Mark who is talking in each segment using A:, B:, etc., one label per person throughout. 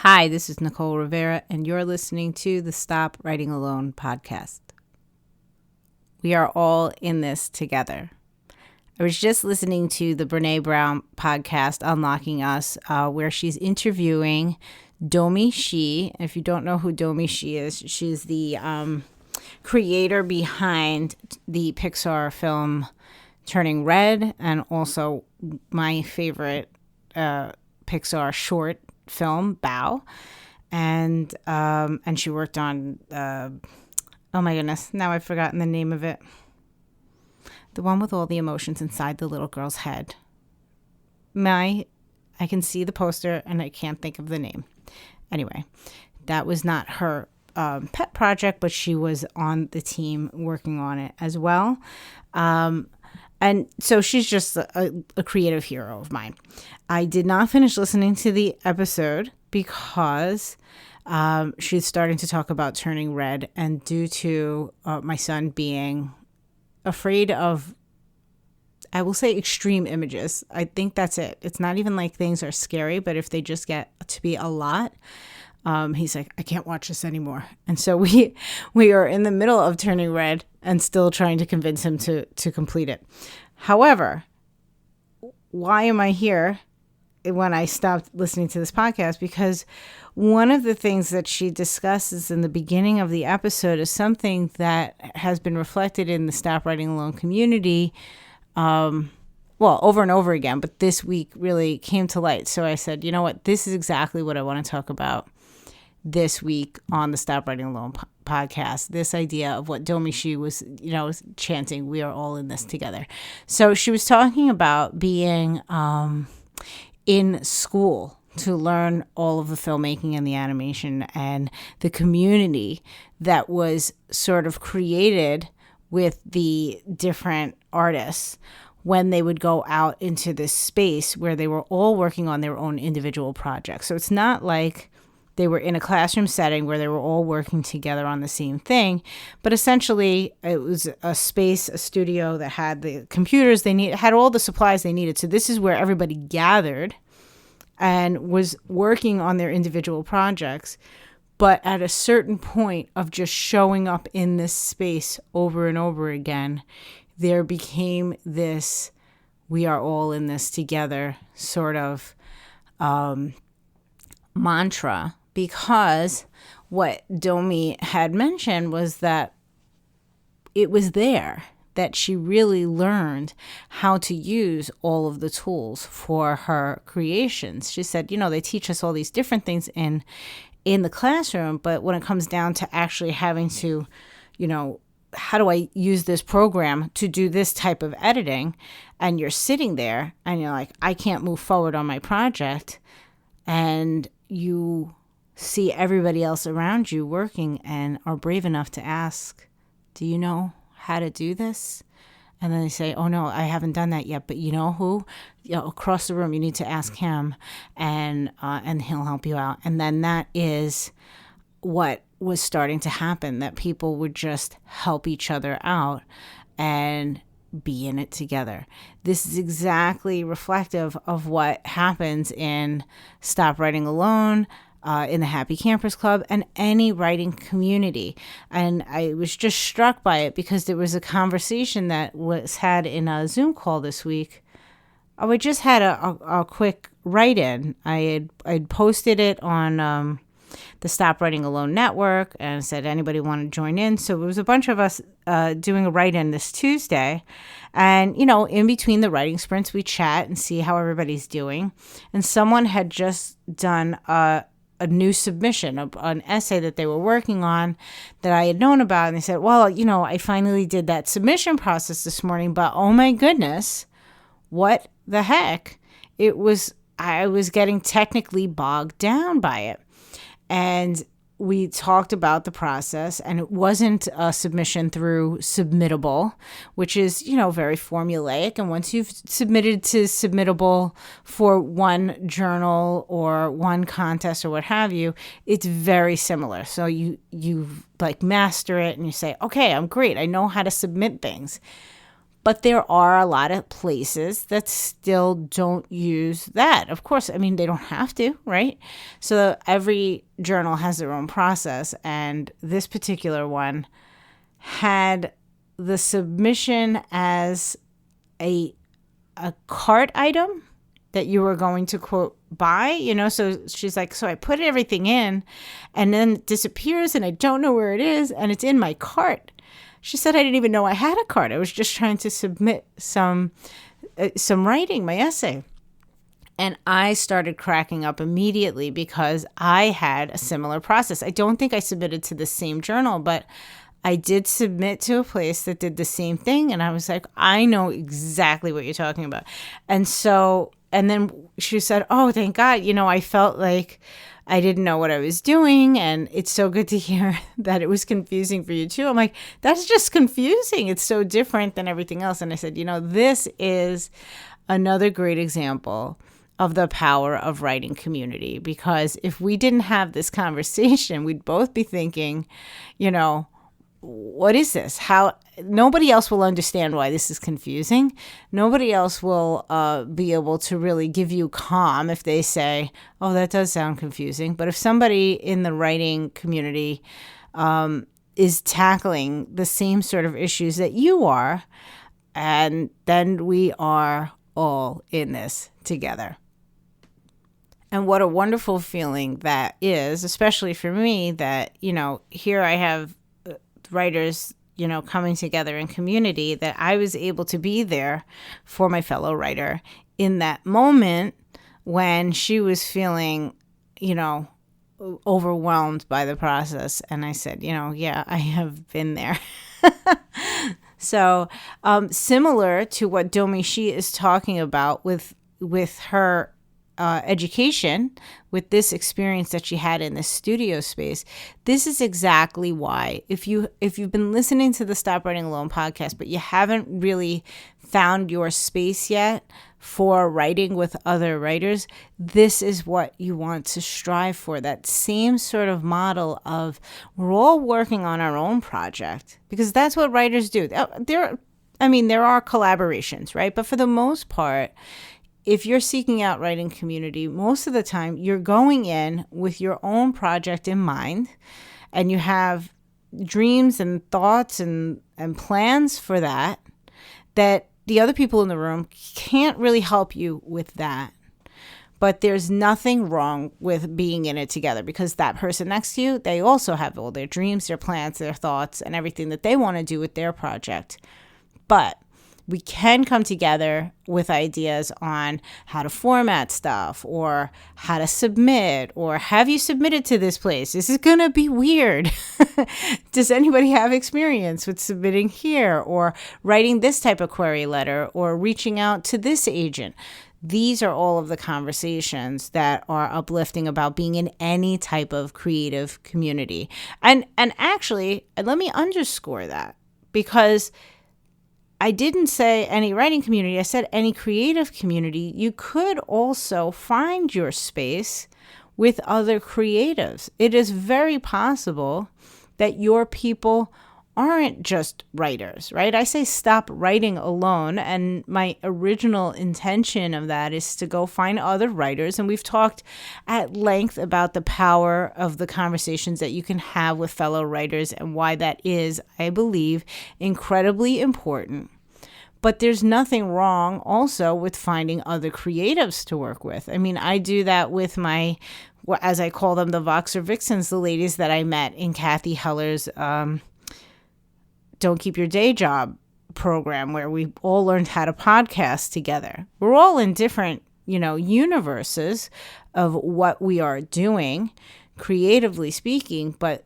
A: Hi, this is Nicole Rivera, and you're listening to the Stop Writing Alone podcast. We are all in this together. I was just listening to the Brene Brown podcast, Unlocking Us, where she's interviewing Domi Shi. If you don't know who Domi Shi is, she's the creator behind the Pixar film Turning Red, and also my favorite Pixar short film, Bow. And she worked on oh my goodness, now I've forgotten the name of it. The one with all the emotions inside the little girl's head. I can see the poster and I can't think of the name. Anyway, that was not her pet project, but she was on the team working on it as well. And so she's just a creative hero of mine. I did not finish listening to the episode because she's starting to talk about Turning Red, and due to my son being afraid of, I will say, extreme images. I think that's it. It's not even like things are scary, but if they just get to be a lot, he's like, I can't watch this anymore. And so we are in the middle of Turning Red and still trying to convince him to complete it. However, why am I here when I stopped listening to this podcast? Because one of the things that she discusses in the beginning of the episode is something that has been reflected in the Stop Writing Alone community, over and over again, but this week really came to light. So I said, you know what, this is exactly what I want to talk about this week on the Stop Writing Alone podcast. This idea of what Domi Shi was, chanting, we are all in this together. So she was talking about being in school to learn all of the filmmaking and the animation and the community that was sort of created with the different artists when they would go out into this space where they were all working on their own individual projects. So it's not like they were in a classroom setting where they were all working together on the same thing, but essentially it was a space, a studio that had the computers they needed, had all the supplies they needed. So this is where everybody gathered and was working on their individual projects. But at a certain point of just showing up in this space over and over again, there became this, we are all in this together sort of mantra, because what Domi had mentioned was that it was there that she really learned how to use all of the tools for her creations. She said, they teach us all these different things in the classroom, but when it comes down to actually having to, how do I use this program to do this type of editing? And you're sitting there and you're like, I can't move forward on my project. And you see everybody else around you working and are brave enough to ask, do you know how to do this? And then they say, oh no, I haven't done that yet, but you know who? Across the room, you need to ask him, and he'll help you out. And then that is what was starting to happen, that people would just help each other out and be in it together. This is exactly reflective of what happens in Stop Writing Alone, in the Happy Campers Club, and any writing community. And I was just struck by it because there was a conversation that was had in a Zoom call this week. I just had a quick write-in. I'd posted it on the Stop Writing Alone network and said, anybody want to join in? So it was a bunch of us doing a write-in this Tuesday. And, in between the writing sprints, we chat and see how everybody's doing. And someone had just done a new submission, an essay that they were working on that I had known about. And they said, well, I finally did that submission process this morning, but oh my goodness, what the heck? I was getting technically bogged down by it. And we talked about the process, and it wasn't a submission through Submittable, which is, very formulaic. And once you've submitted to Submittable for one journal or one contest or what have you, it's very similar. So you like master it and you say, okay, I'm great. I know how to submit things. But there are a lot of places that still don't use that. Of course, I mean, they don't have to, right? So every journal has their own process. And this particular one had the submission as a cart item that you were going to, quote, buy, so she's like, so I put everything in and then it disappears and I don't know where it is and it's in my cart. She said, I didn't even know I had a cart. I was just trying to submit some writing, my essay. And I started cracking up immediately because I had a similar process. I don't think I submitted to the same journal, but I did submit to a place that did the same thing. And I was like, I know exactly what you're talking about. And then she said, oh, thank God. I felt like I didn't know what I was doing. And it's so good to hear that it was confusing for you too. I'm like, that's just confusing. It's so different than everything else. And I said, this is another great example of the power of writing community. Because if we didn't have this conversation, we'd both be thinking, what is this? How nobody else will understand why this is confusing. Nobody else will be able to really give you calm if they say, oh, that does sound confusing. But if somebody in the writing community is tackling the same sort of issues that you are, and then we are all in this together. And what a wonderful feeling that is, especially for me, that, here I have writers, coming together in community, that I was able to be there for my fellow writer in that moment when she was feeling, overwhelmed by the process. And I said, yeah, I have been there. So similar to what Domi Shi is talking about with her education, with this experience that she had in this studio space, this is exactly why, if you've been listening to the Stop Writing Alone podcast, but you haven't really found your space yet for writing with other writers, this is what you want to strive for. That same sort of model of we're all working on our own project, because that's what writers do. There are collaborations, right? But for the most part, if you're seeking out writing community, most of the time you're going in with your own project in mind, and you have dreams and thoughts and plans for that the other people in the room can't really help you with that. But there's nothing wrong with being in it together, because that person next to you, they also have all their dreams, their plans, their thoughts, and everything that they want to do with their project. But we can come together with ideas on how to format stuff, or how to submit, or have you submitted to this place? This is going to be weird. Does anybody have experience with submitting here, or writing this type of query letter, or reaching out to this agent? These are all of the conversations that are uplifting about being in any type of creative community. And actually, let me underscore that, because I didn't say any writing community. I said any creative community. You could also find your space with other creatives. It is very possible that your people aren't just writers, right? I say stop writing alone. And my original intention of that is to go find other writers. And we've talked at length about the power of the conversations that you can have with fellow writers and why that is, I believe, incredibly important. But there's nothing wrong also with finding other creatives to work with. I mean, I do that with my, as I call them, the Voxer Vixens, the ladies that I met in Kathy Heller's Don't Keep Your Day Job program, where we all learned how to podcast together. We're all in different, universes of what we are doing, creatively speaking, but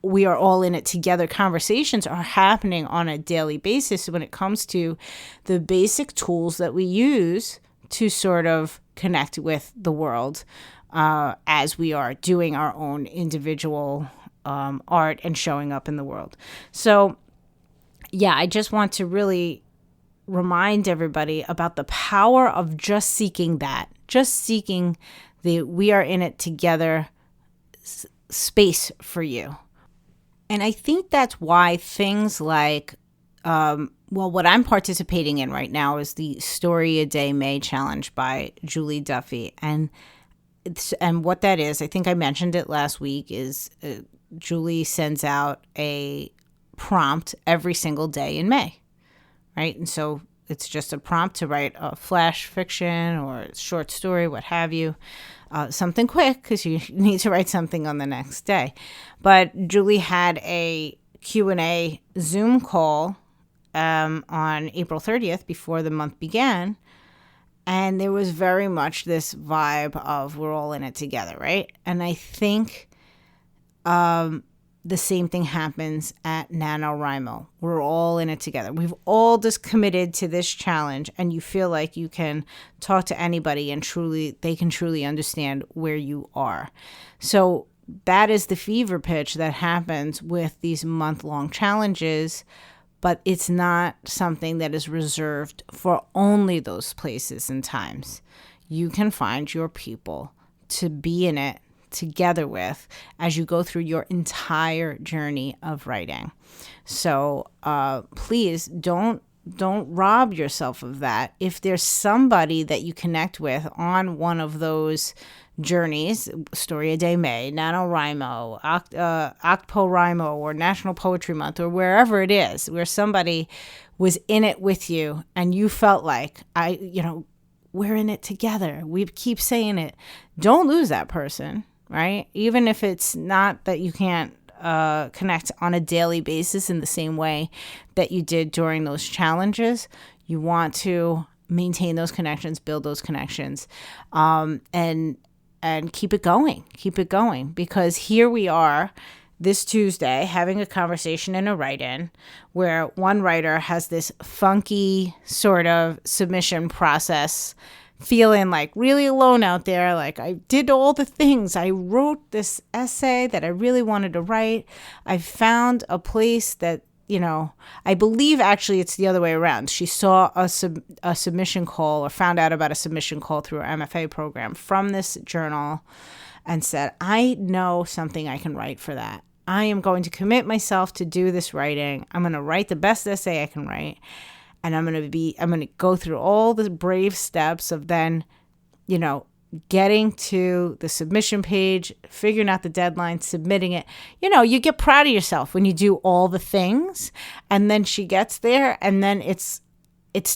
A: we are all in it together. Conversations are happening on a daily basis when it comes to the basic tools that we use to sort of connect with the world as we are doing our own individual art and showing up in the world. So, yeah, I just want to really remind everybody about the power of just seeking the we are in it together space for you. And I think that's why things like Well, what I'm participating in right now is the Story a Day May Challenge by Julie Duffy. And what that is, I think I mentioned it last week, is Julie sends out a prompt every single day in May, right? And so it's just a prompt to write a flash fiction or a short story, what have you, something quick because you need to write something on the next day. But Julie had a Q&A Zoom call on April 30th before the month began. And there was very much this vibe of we're all in it together, right? And I think the same thing happens at NaNoWriMo. We're all in it together. We've all just committed to this challenge, and you feel like you can talk to anybody and they can truly understand where you are. So that is the fever pitch that happens with these month-long challenges, but it's not something that is reserved for only those places and times. You can find your people to be in it together with as you go through your entire journey of writing. So please don't rob yourself of that. If there's somebody that you connect with on one of those journeys, Story a Day May, NaNoWriMo, OctoRIMO, or National Poetry Month, or wherever it is, where somebody was in it with you and you felt like, we're in it together. We keep saying it. Don't lose that person, right? Even if it's not that you can't connect on a daily basis in the same way that you did during those challenges, you want to maintain those connections, build those connections, and keep it going, because here we are this Tuesday having a conversation in a write-in where one writer has this funky sort of submission process, feeling like really alone out there. Like, I did all the things. I wrote this essay that I really wanted to write. I found a place that, I believe actually it's the other way around. She saw a submission call, or found out about a submission call through her MFA program from this journal, and said, I know something I can write for that. I am going to commit myself to do this writing. I'm going to write the best essay I can write. And I'm going to go through all the brave steps of then, getting to the submission page, figuring out the deadline, submitting it. You get proud of yourself when you do all the things. And then she gets there, and then it's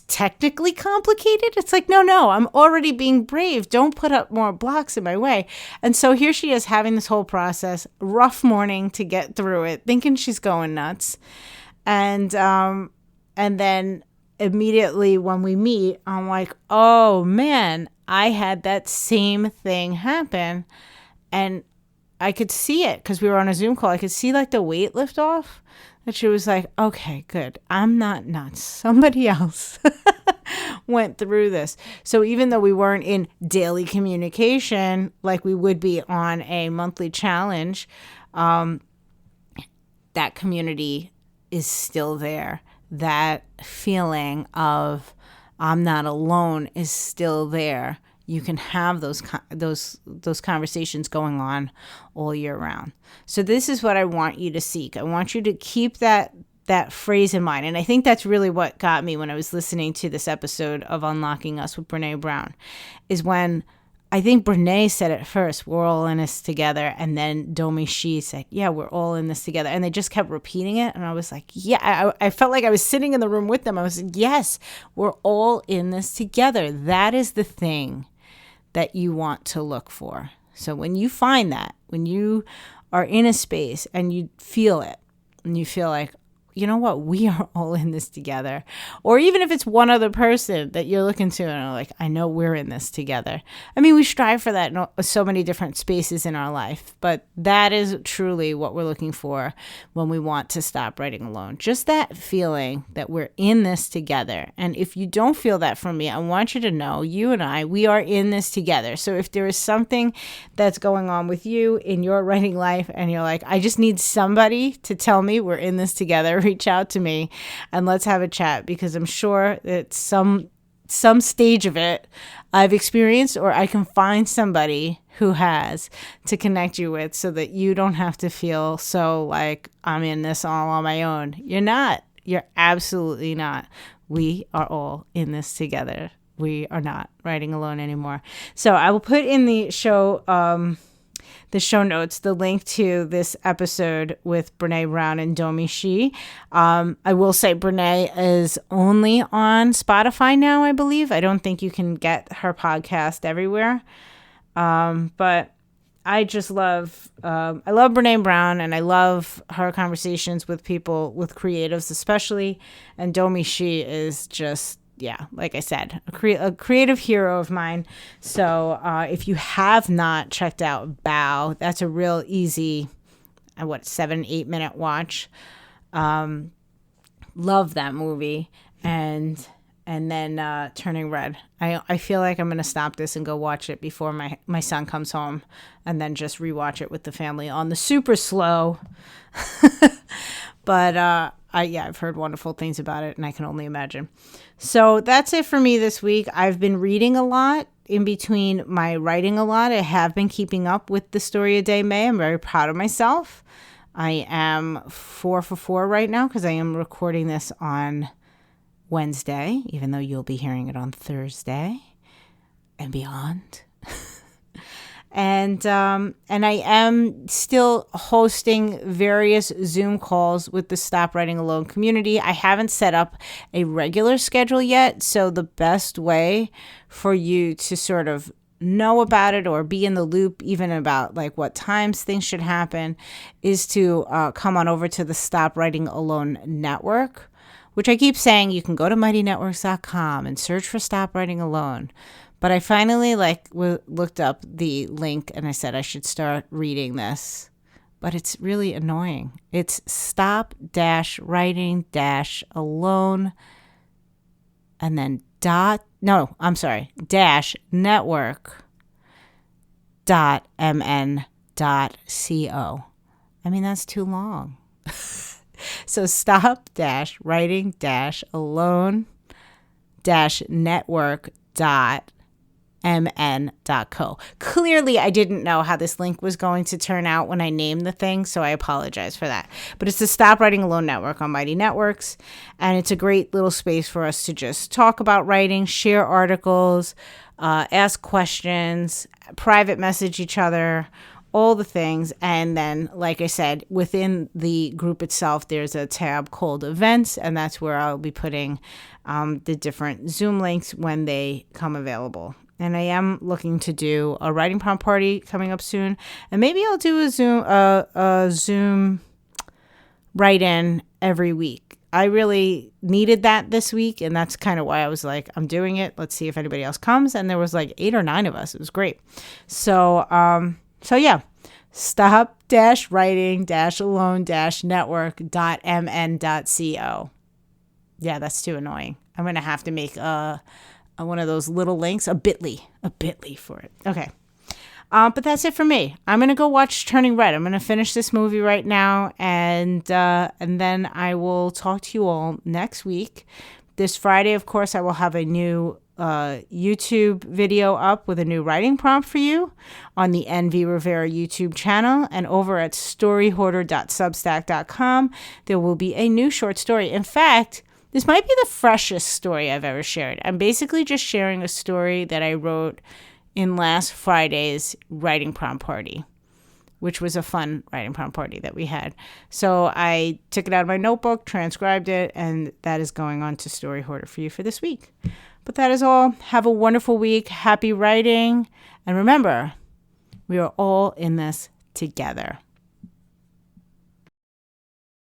A: technically complicated. It's like, no, I'm already being brave. Don't put up more blocks in my way. And so here she is having this whole process, rough morning to get through it, thinking she's going nuts. And then immediately when we meet, I'm like, oh man, I had that same thing happen. And I could see it because we were on a Zoom call. I could see like the weight lift off. And she was like, okay, good. I'm not nuts. Somebody else went through this. So even though we weren't in daily communication like we would be on a monthly challenge, that community is still there. That feeling of I'm not alone is still there. You can have those conversations going on all year round. So this is what I want you to seek. I want you to keep that phrase in mind. And I think that's really what got me when I was listening to this episode of Unlocking Us with Brene Brown, is when I think Brene said it first, we're all in this together. And then Domi Shi said, yeah, we're all in this together. And they just kept repeating it. And I was like, yeah, I felt like I was sitting in the room with them. I was like, yes, we're all in this together. That is the thing that you want to look for. So when you find that, when you are in a space and you feel it, and you feel like, you know what, we are all in this together. Or even if it's one other person that you're looking to and are like, I know we're in this together. I mean, we strive for that in so many different spaces in our life, but that is truly what we're looking for when we want to stop writing alone. Just that feeling that we're in this together. And if you don't feel that from me, I want you to know, you and I, we are in this together. So if there is something that's going on with you in your writing life and you're like, I just need somebody to tell me we're in this together, reach out to me and let's have a chat, because I'm sure that some stage of it I've experienced, or I can find somebody who has to connect you with, so that you don't have to feel so like I'm in this all on my own. You're not. You're absolutely not. We are all in this together. We are not writing alone anymore. So I will put in the show notes the link to this episode with Brene Brown and Domi Shi. I will say Brene is only on Spotify now, I believe. I don't think you can get her podcast everywhere. But I just love Brene Brown, and I love her conversations with people, with creatives especially. And Domi Shi is just, like I said, a creative hero of mine. So if you have not checked out Bow, that's a real easy, 7-8 minute watch. Love that movie. And then Turning Red. I feel like I'm going to stop this and go watch it before my son comes home, and then just rewatch it with the family on the super slow. But I've heard wonderful things about it, and I can only imagine. So that's it for me this week. I've been reading a lot in between my writing a lot. I have been keeping up with the Story a Day May. I'm very proud of myself. I am 4 for 4 right now because I am recording this on Wednesday, even though you'll be hearing it on Thursday and beyond. And I am still hosting various Zoom calls with the Stop Writing Alone community. I haven't set up a regular schedule yet, so the best way for you to sort of know about it or be in the loop even about like what times things should happen is to come on over to the Stop Writing Alone network, which I keep saying you can go to mightynetworks.com and search for Stop Writing Alone. But I finally looked up the link and I said I should start reading this. But it's really annoying. It's stop-writing-alone and then -network.mn.co. I mean, that's too long. So stop-writing-alone-network.mn.co. Clearly, I didn't know how this link was going to turn out when I named the thing, so I apologize for that. But it's the Stop Writing Alone network on Mighty Networks, and it's a great little space for us to just talk about writing, share articles, ask questions, private message each other, all the things. And then, like I said, within the group itself, there's a tab called Events, and that's where I'll be putting the different Zoom links when they come available. And I am looking to do a writing prompt party coming up soon. And maybe I'll do a Zoom write-in every week. I really needed that this week, and that's kind of why I was like, I'm doing it. Let's see if anybody else comes. And there was like 8 or 9 of us. It was great. So yeah, stop-writing-alone-network.mn.co. Yeah, that's too annoying. I'm going to have to make one of those little links, a bit.ly for it. Okay. But that's it for me. I'm going to go watch Turning Red. I'm going to finish this movie right now, and then I will talk to you all next week. This Friday, of course, I will have a new YouTube video up with a new writing prompt for you on the NV Rivera YouTube channel, and over at storyhoarder.substack.com there will be a new short story. In fact, this might be the freshest story I've ever shared. I'm basically just sharing a story that I wrote in last Friday's writing prompt party, which was a fun writing prompt party that we had. So I took it out of my notebook, transcribed it, and that is going on to Story Hoarder for you for this week. But that is all. Have a wonderful week. Happy writing. And remember, we are all in this together.